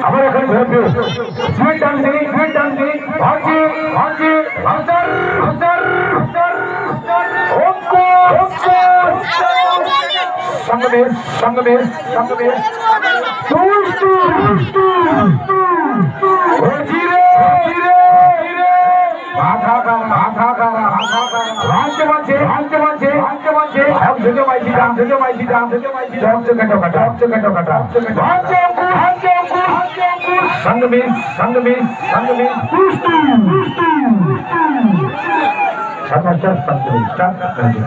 আমার এখানে ধরবে সুইট ডান্সিং ভাজি ভাজি হাজার হাজার সংগমেশ সংগমেশ সংগমেশ মাথা কারা রাজ্য মাঝে মাইছি দাম সংগমেশ সমাচার সংগমেশ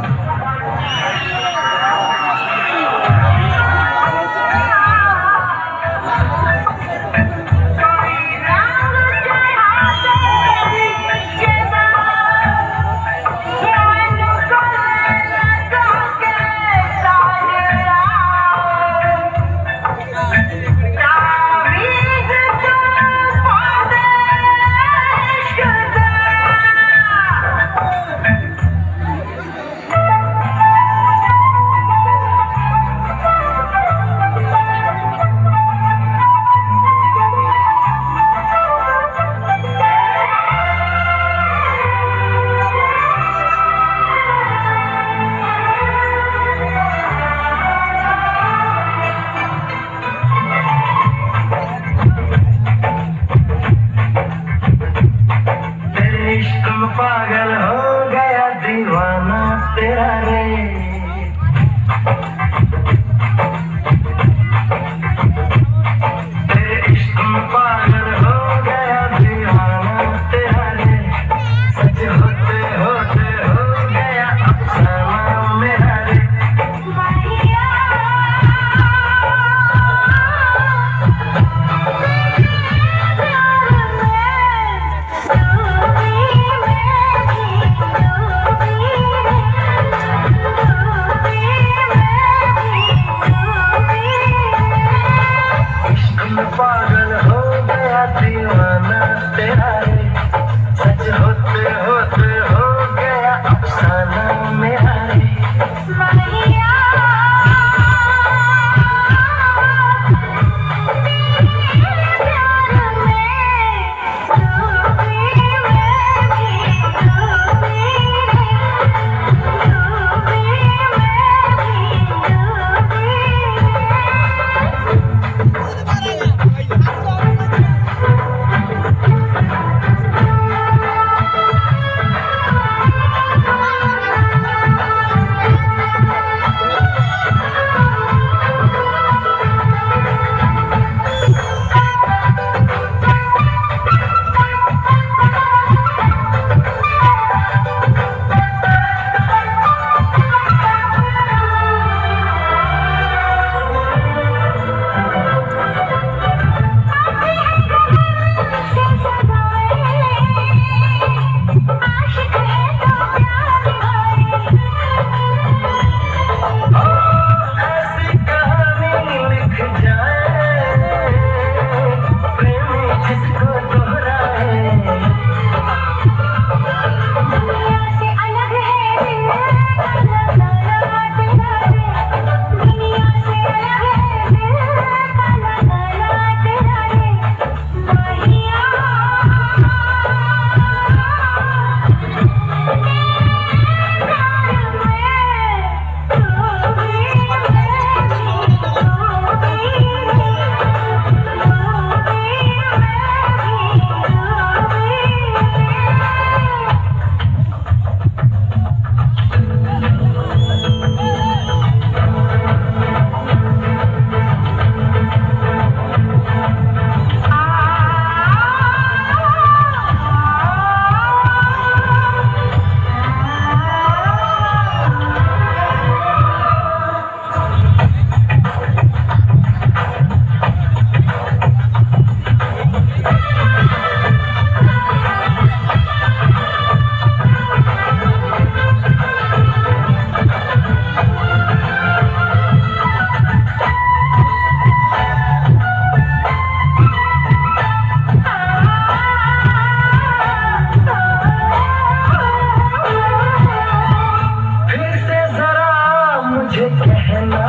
है ना,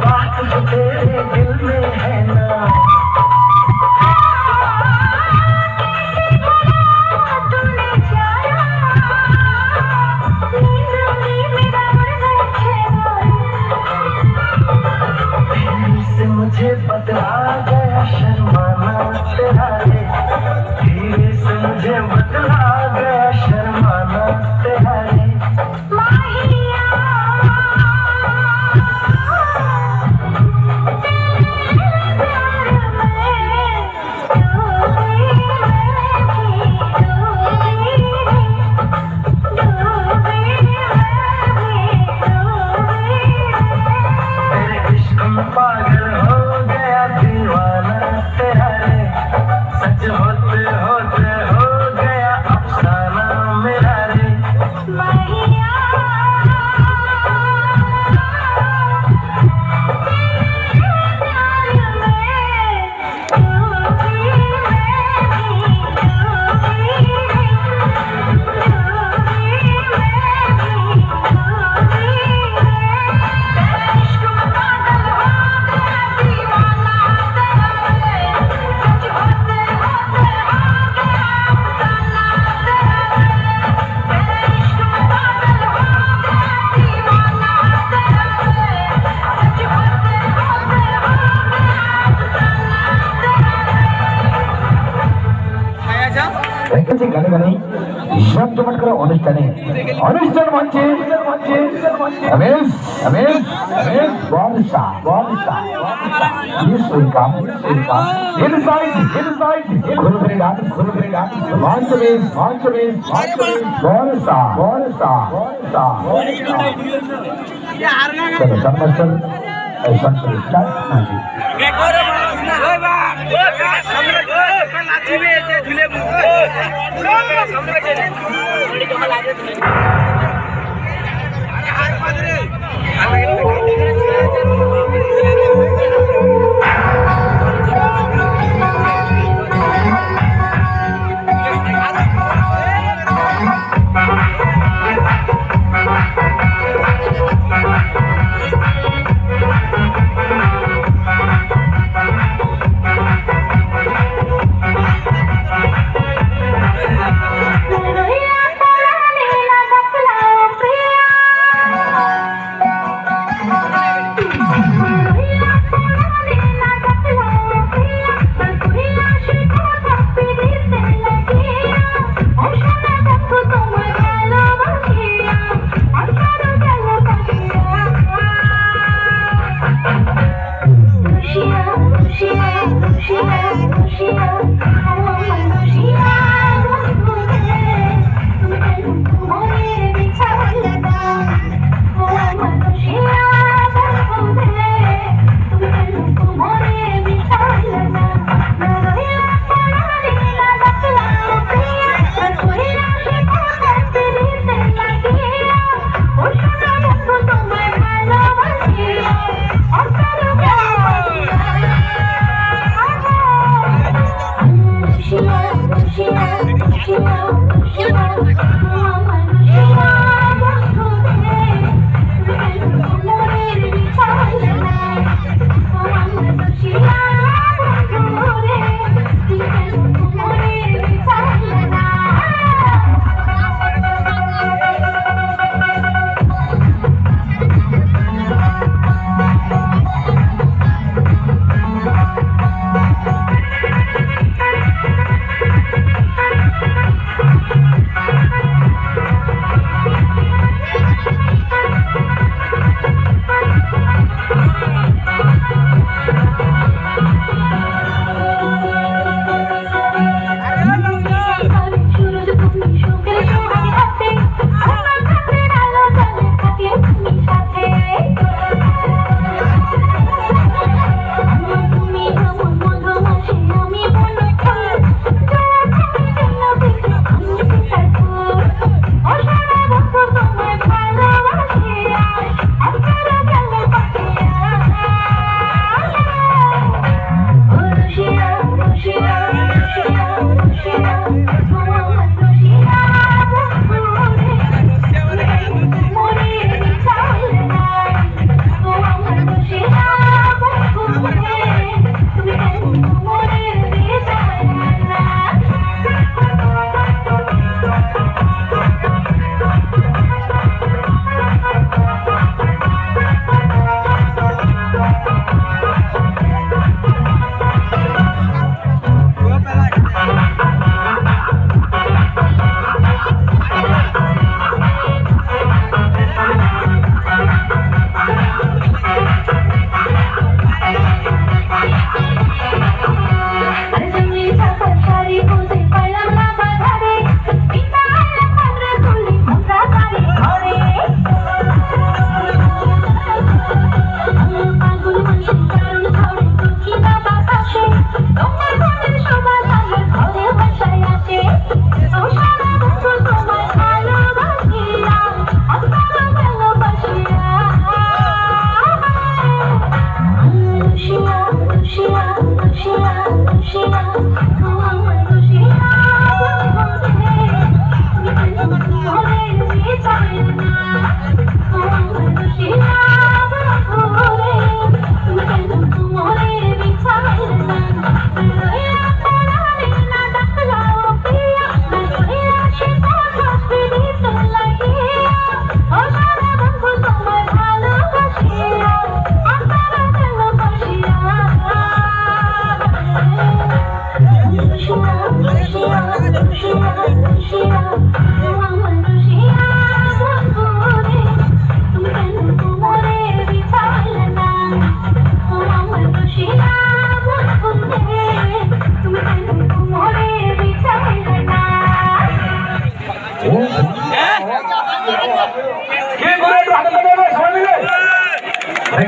बात जो तेरे दिल में है ना, तूने जाना मेरा धीरे से मुझे बतला गया शर्माना तेरा रे, धीरे से मुझे बतला गया शर्माना तेरा रे। पागल हो गया दीवाना तेरा रे, सच होते होते हो गया अफसाना मेरा रे। গানে গানে জমজমাট করা অনুষ্ঠানে অনুষ্ঠান মঞ্চে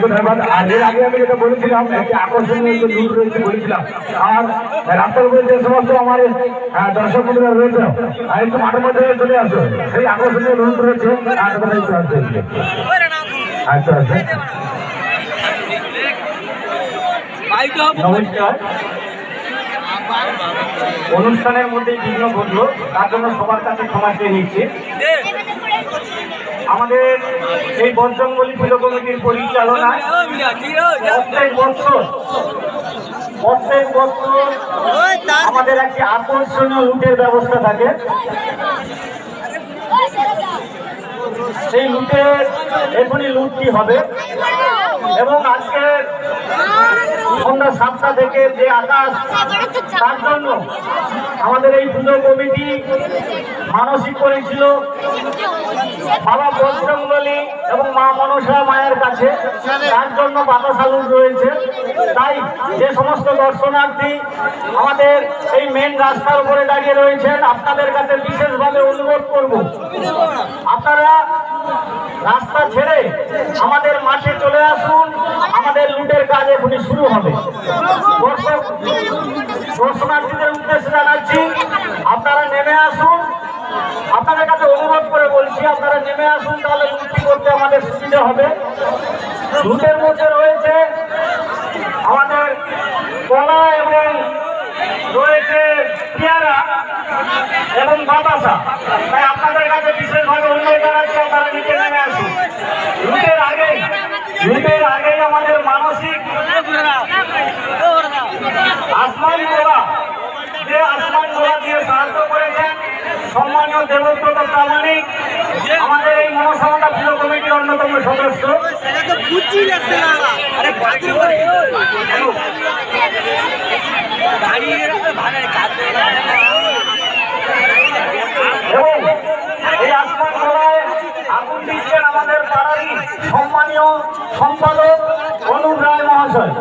ধন্যবাদ। আর এর আগে আমি যেটা বলেছিলাম একটি আকর্ষণীয় যে লুট রয়েছে বলেছিলাম, আর রাস্তার উপরে যে সমস্ত আমার দর্শক বন্ধুরা রয়েছে একটু মাঠের মধ্যে চলে আসো, সেই আকর্ষণীয় লুট রয়েছে আচ্ছা আচ্ছা। নমস্কার। অনুষ্ঠানের মধ্যে বিঘ্ন ঘটলো, তার জন্য সবার কাছে ক্ষমা চেয়ে নিচ্ছি। আমাদের এই বজরংবলী পুজো কমিটির পরিচালনায় প্রত্যেক বছর আমাদের একটি আকর্ষণীয় লুটের ব্যবস্থা থাকে। সেই লুটের এখনই লুটটি হবে এবং আজকে সন্ধ্যা 7টা থেকে যে আকাশ, তার জন্য আমাদের এই পুজো কমিটি মানসিক করেছিল বাবা বজরংবলী এবং মা মনসা মায়ের কাছে, তার জন্য বাতাসা লুট রয়েছে। তাই যে সমস্ত দর্শনার্থী আমাদের এই মেন রাস্তার উপরে দাঁড়িয়ে রয়েছেন, আপনাদের কাছে বিশেষভাবে অনুরোধ করব, আপনারা রাস্তা ছেড়ে আমাদের মাঠে চলে আসুন। আমাদের লুটের কাজ এখনই শুরু হবে। দর্শনার্থীদের উদ্দেশ্যে জানাচ্ছি, আপনারা নেমে আসুন। আপনাদের কাছে অনুরোধ করে বলছি, আপনারা নেমে আসুন, তাহলে লুটটি করতে আমাদের সুবিধা হবে। লুটের মধ্যে রয়েছে আমাদের কলা এবং রয়েছে পেয়ারা এবং বাতাসা। তাই আপনাদের কাছে বিশেষভাবে অনুরোধ জানাচ্ছি, আপনারা নিচে নেমে আসুন। লুটের আগেই আমাদের মানসিক আসমান গোলা, যে আসমান গোলা দিয়ে সাহায্য করেছেন সম্মানীয় দেবব্রত প্রামাণিক, আমাদের এই মনসামাতা পুজো কমিটির অন্যতম সদস্য। এবং এই আসমান গোলায় আগুন দিচ্ছেন আমাদের পাড়ারই সম্মানীয় সম্পাদক অনুপ রায় মহাশয়।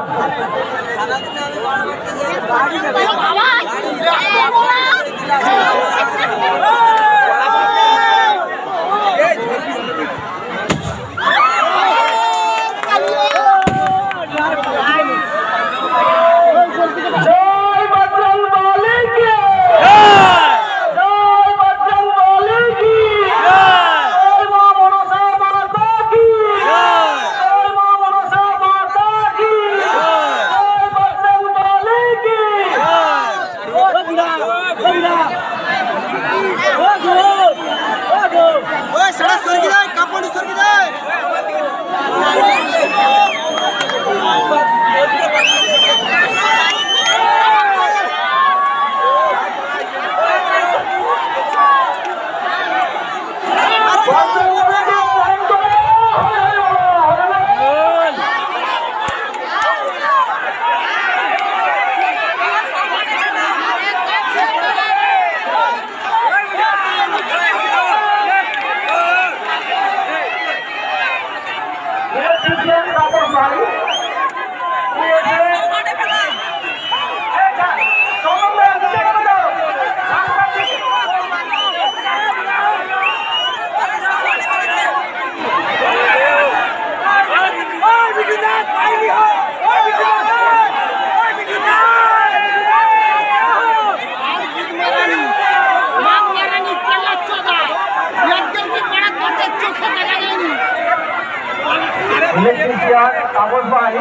ইলেকট্রিশিয়ান তাপস ভাই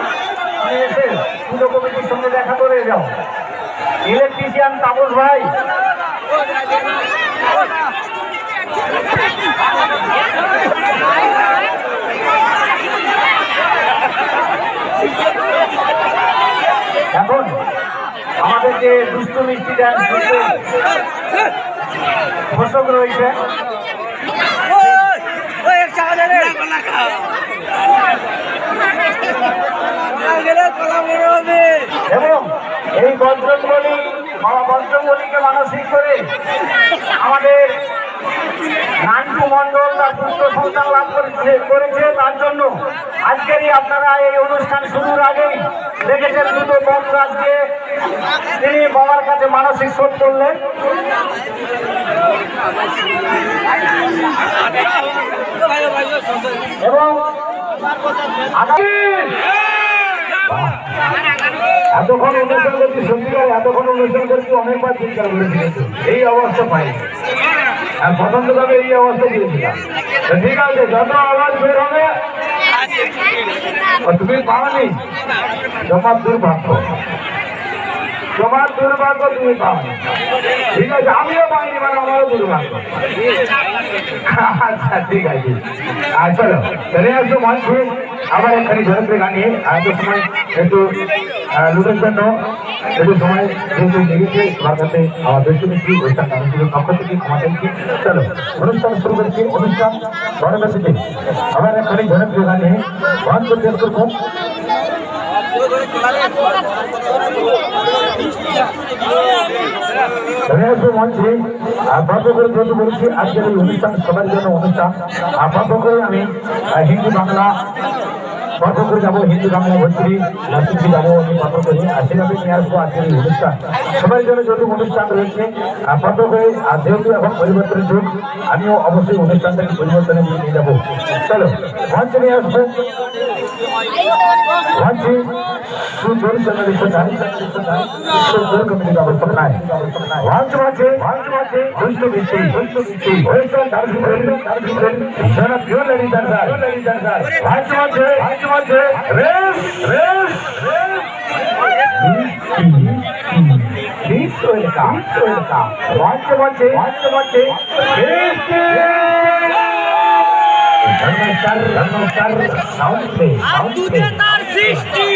এসে পুজো কমিটির সঙ্গে দেখা করে যাও। ইলেকট্রিশিয়ান তাপস ভাই, এখন আমাদের যে দুষ্ট মিষ্টি ড্যান্স ঘোষক রয়েছে, এবং এই বজরংবলী বাবা বজরংবলীকে মানসিক করে আমাদের নান্টু মন্ডল তার পুত্র সন্তান লাভ করেছে, তার জন্য আজকেরই আপনারা এই অনুষ্ঠান শুরুর আগেই দেখেছেন দুটো বম রাজ্যে তিনি বাবার কাছে মানসিক শোধ করলেন। এবং এতক্ষণ অনুষ্ঠান করছি, সত্যিকার এতক্ষণ অনুষ্ঠান করছি, অনেকবার চিন্তা করেছি, এই অবস্থা পাইনি। প্রথমভাবে এই অবস্থা দিয়েছিলাম। ঠিক আছে, যত আওয়াজ বের হবে তুমি পাওনি, তোমার দুর্ভাগ্য, তোমার দুর্ভাগ্য, তুমি পাওনি। ঠিক আছে, আমিও পাইনি, মানে আমারও দুর্ভাগ্য। আচ্ছা ঠিক আছে, চলো চলে আসবো মঞ্চে। আবার এখানে ঝড়ে গানিয়ে এত সময় একটু লোকের জন্য একটু সময় যেহেতু লেগেছে, তোমার কাছে আমার বেশি বেশি অনুষ্ঠান অনুষ্ঠানের পক্ষ থেকে ক্ষমা চাইছি। চলো অনুষ্ঠান শুরু করেছি, অনুষ্ঠান বড় বেশিতে আবার এখানে ঝড়ে গানিয়ে মঞ্চ শেষ করবো। মঞ্চে বন্ধ করে যেহেতু বলছি আজকের এই অনুষ্ঠান সবার জন্য অনুষ্ঠান, বন্ধ করে আমি হিন্দি বাংলা বন্ধ করে যাবো, হিন্দি বাংলা ভোজপুরি নাচি যাবো, আমি বন্ধ করি আর সেভাবে নিয়ে আসবো আজকের এই অনুষ্ঠান। সবার জন্য যেহেতু অনুষ্ঠান রয়েছে বন্ধ করে, আর যেহেতু এখন পরিবর্তনের যুগ, আমিও অবশ্যই অনুষ্ঠানটাকে পরিবর্তনে নিয়ে যাবো। চলো মঞ্চে নিয়ে আসবো মঞ্চে সুন্দর কমিটি ব্যবস্থাপনায় মঞ্চ মাঝে দুষ্ট বৃষ্টি জনপ্রিয় লেডি ডান্সার মঞ্চ মাঝে রেস রেস তার সৃষ্টি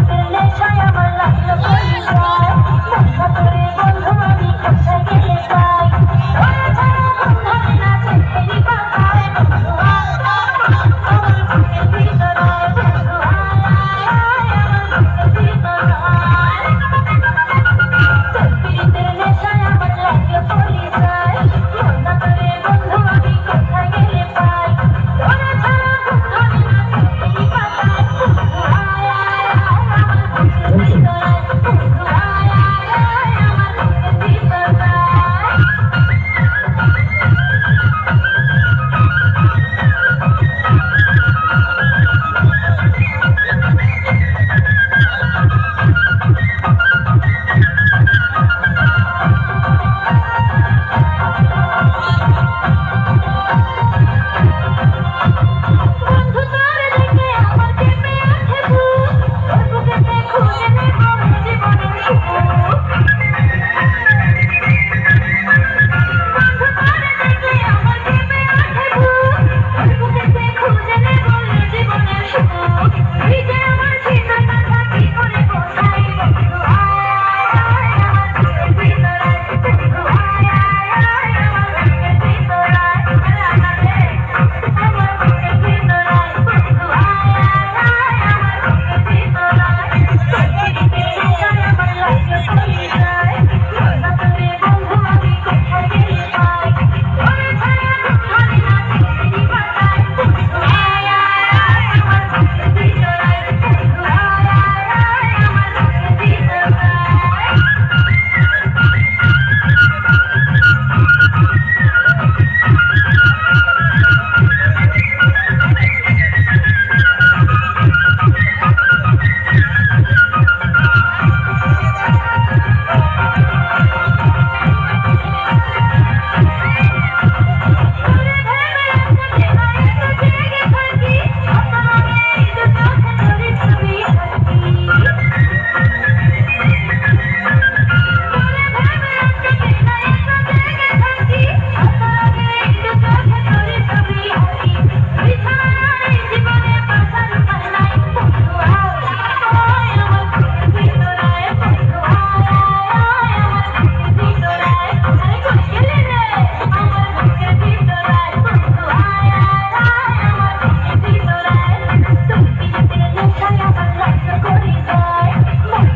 Bye. নেশায় আমার লাইফ করে যায়